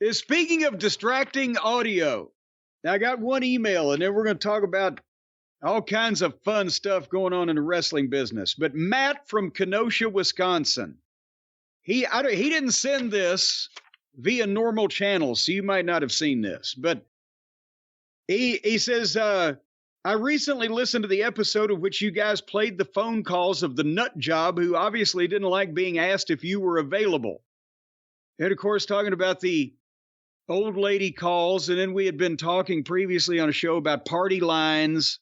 Speaking of distracting audio, I got one email, and then we're going to talk about all kinds of fun stuff going on in the wrestling business. But Matt from Kenosha, Wisconsin, he didn't send this via normal channels, so you might not have seen this. But he says, I recently listened to the episode of which you guys played the phone calls of the nut job who obviously didn't like being asked if you were available. And, of course, talking about the old lady calls, and then we had been talking previously on a show about party lines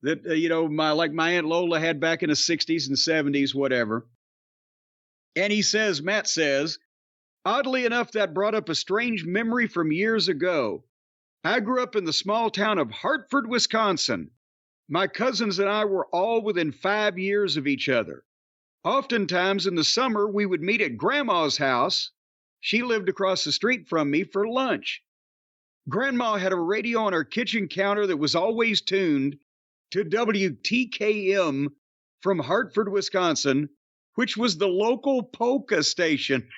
that, my Aunt Lola had back in the 60s and 70s, whatever. And Matt says, oddly enough, that brought up a strange memory from years ago. I grew up in the small town of Hartford, Wisconsin. My cousins and I were all within 5 years of each other. Oftentimes in the summer, we would meet at Grandma's house. She lived across the street from me for lunch. Grandma had a radio on her kitchen counter that was always tuned to WTKM from Hartford, Wisconsin, which was the local polka station.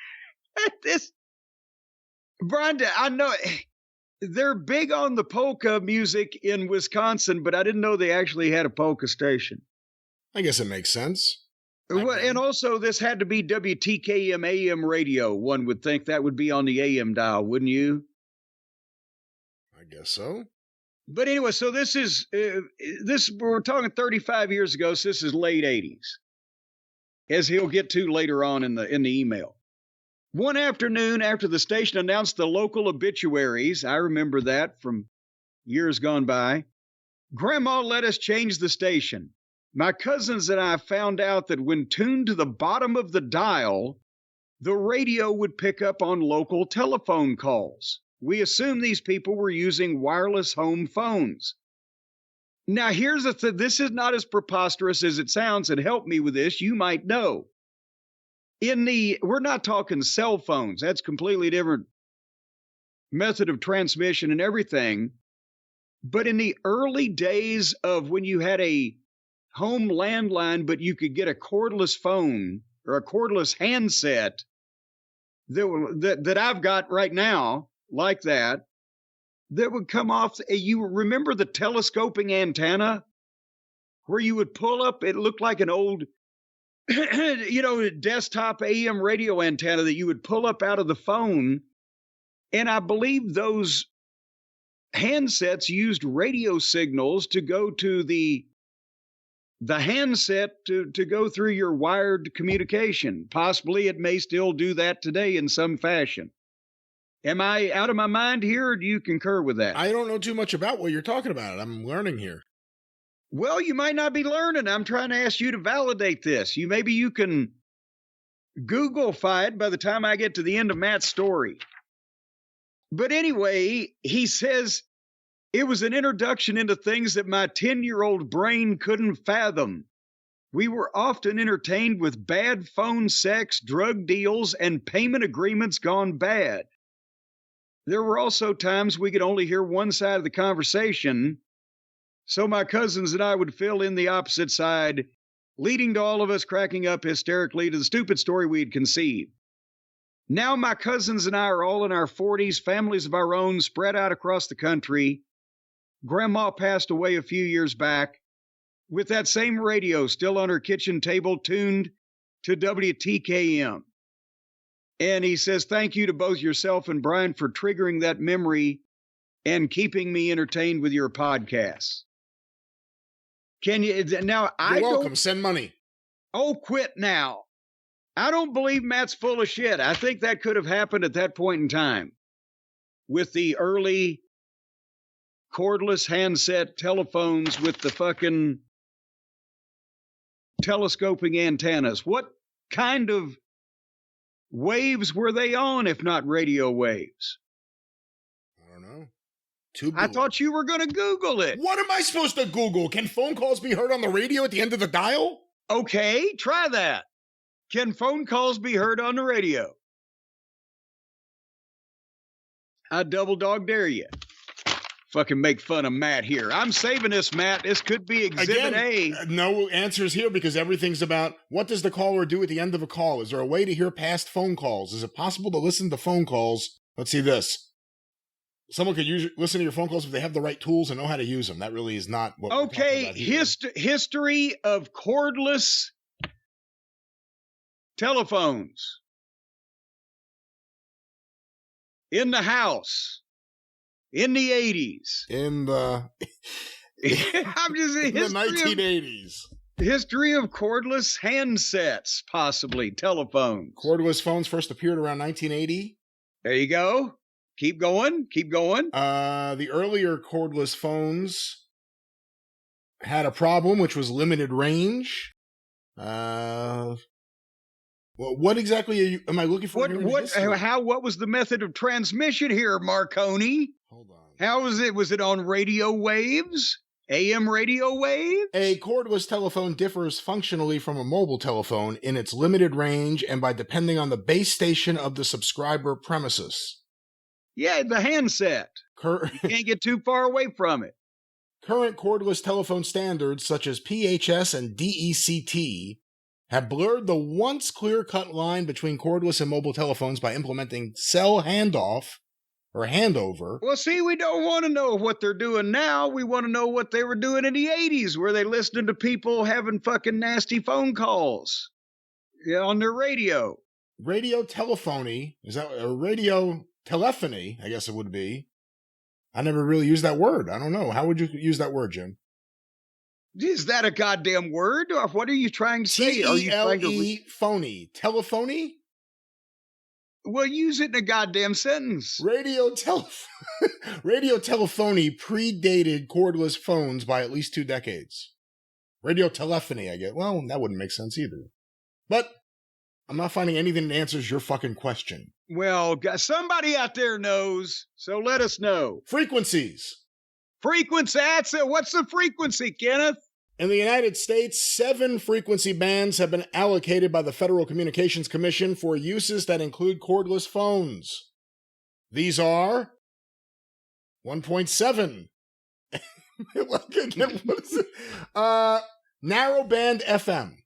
Brian, I know they're big on the polka music in Wisconsin, but I didn't know they actually had a polka station. I guess it makes sense. Well, and also, this had to be WTKM AM radio. One would think that would be on the AM dial, wouldn't you? I guess so. But anyway, so this is, we're talking 35 years ago, so this is late 80s, as he'll get to later on in the email. One afternoon after the station announced the local obituaries, I remember that from years gone by, Grandma let us change the station. My cousins and I found out that when tuned to the bottom of the dial, the radio would pick up on local telephone calls. We assumed these people were using wireless home phones. Now, here's the thing. This is not as preposterous as it sounds, and help me with this. You might know. We're not talking cell phones. That's completely different method of transmission and everything. But in the early days of when you had a home landline, but you could get a cordless phone or a cordless handset that I've got right now, like that would come off. You remember the telescoping antenna where you would pull up? It looked like an old, desktop AM radio antenna that you would pull up out of the phone. And I believe those handsets used radio signals to go to the handset to go through your wired communication. Possibly it may still do that today in some fashion. Am I out of my mind here, or do you concur with that? I don't know too much about what you're talking about. I'm learning here. Well, you might not be learning. I'm trying to ask you to validate this. Maybe you can Google-fy it by the time I get to the end of Matt's story. But anyway, he says, it was an introduction into things that my 10-year-old brain couldn't fathom. We were often entertained with bad phone sex, drug deals, and payment agreements gone bad. There were also times we could only hear one side of the conversation, so my cousins and I would fill in the opposite side, leading to all of us cracking up hysterically to the stupid story we had conceived. Now my cousins and I are all in our 40s, families of our own, spread out across the country. Grandma passed away a few years back, with that same radio still on her kitchen table tuned to WTKM. And he says, thank you to both yourself and Brian for triggering that memory and keeping me entertained with your podcasts. Can you now? You're welcome. Send money. Oh, quit now. I don't believe Matt's full of shit. I think that could have happened at that point in time with the early cordless handset telephones with the fucking telescoping antennas. What kind of waves were they on, if not radio waves? I don't know. I thought you were going to Google it. What am I supposed to Google? Can phone calls be heard on the radio at the end of the dial? Okay, try that. Can phone calls be heard on the radio? I double dog dare you. Fucking make fun of Matt here. I'm saving this, Matt. This could be Exhibit A. No answers here because everything's about what does the caller do at the end of a call? Is there a way to hear past phone calls? Is it possible to listen to phone calls Let's see this. Someone could listen to your phone calls if they have the right tools and know how to use them. That really is not what we're talking about here. History of cordless telephones in the house in the 80s. I'm just in the 1980s. History of cordless handsets, possibly telephones. Cordless phones first appeared around 1980. There you go. Keep going. The earlier cordless phones had a problem, which was limited range. Well, what exactly am I looking for? What was the method of transmission here, Marconi? Hold on. How was it? Was it on radio waves? AM radio waves? A cordless telephone differs functionally from a mobile telephone in its limited range and by depending on the base station of the subscriber premises. Yeah, the handset. You can't get too far away from it. Current cordless telephone standards such as PHS and DECT have blurred the once clear-cut line between cordless and mobile telephones by implementing cell handoff or handover. Well, see, we don't want to know what they're doing now. We want to know what they were doing in the 80s, where they listening to people having fucking nasty phone calls on their radio. Radio telephony, is that a radio telephony, I guess it would be. I never really used that word. I don't know. How would you use that word, Jim? Is that a goddamn word? Or what are you trying to say? T-E-L-E phony. Telephony? Well, use it in a goddamn sentence. Radio telephony predated cordless phones by at least 2 decades. Radio telephony, I get. Well, that wouldn't make sense either. But I'm not finding anything that answers your fucking question. Well, somebody out there knows, so let us know. Frequencies. Frequency, that's it. What's the frequency, Kenneth? In the United States, 7 frequency bands have been allocated by the Federal Communications Commission for uses that include cordless phones. These are 1.7. What is it? Narrowband FM.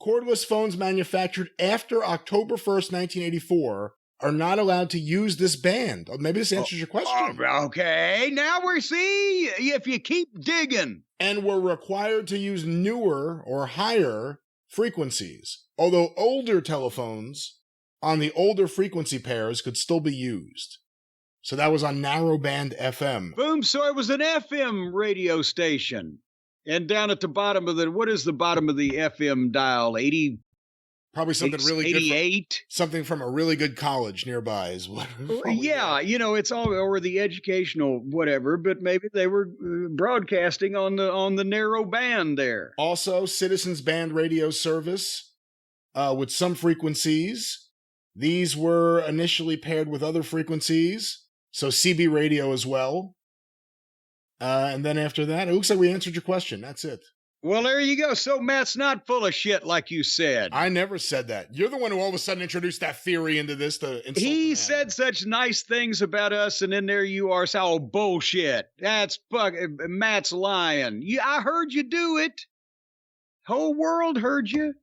Cordless phones manufactured after October 1st, 1984 are not allowed to use this band. Maybe this answers your question. Okay, now we're see if you keep digging. And were required to use newer or higher frequencies, although older telephones on the older frequency pairs could still be used. So that was on narrowband FM. Boom, so it was an FM radio station. And down at the bottom of what is the bottom of the FM dial? 80? Probably something really 88? Good. Something from a really good college nearby is what. Yeah, it's all or the educational whatever, but maybe they were broadcasting on the narrow band there. Also, Citizens Band radio service with some frequencies. These were initially paired with other frequencies, so CB radio as well. And then after that, it looks like we answered your question. That's it. Well, there you go. So Matt's not full of shit like you said. I never said that. You're the one who all of a sudden introduced that theory into this. He said such nice things about us, and then there you are. So bullshit. That's Matt's lying. I heard you do it. Whole world heard you.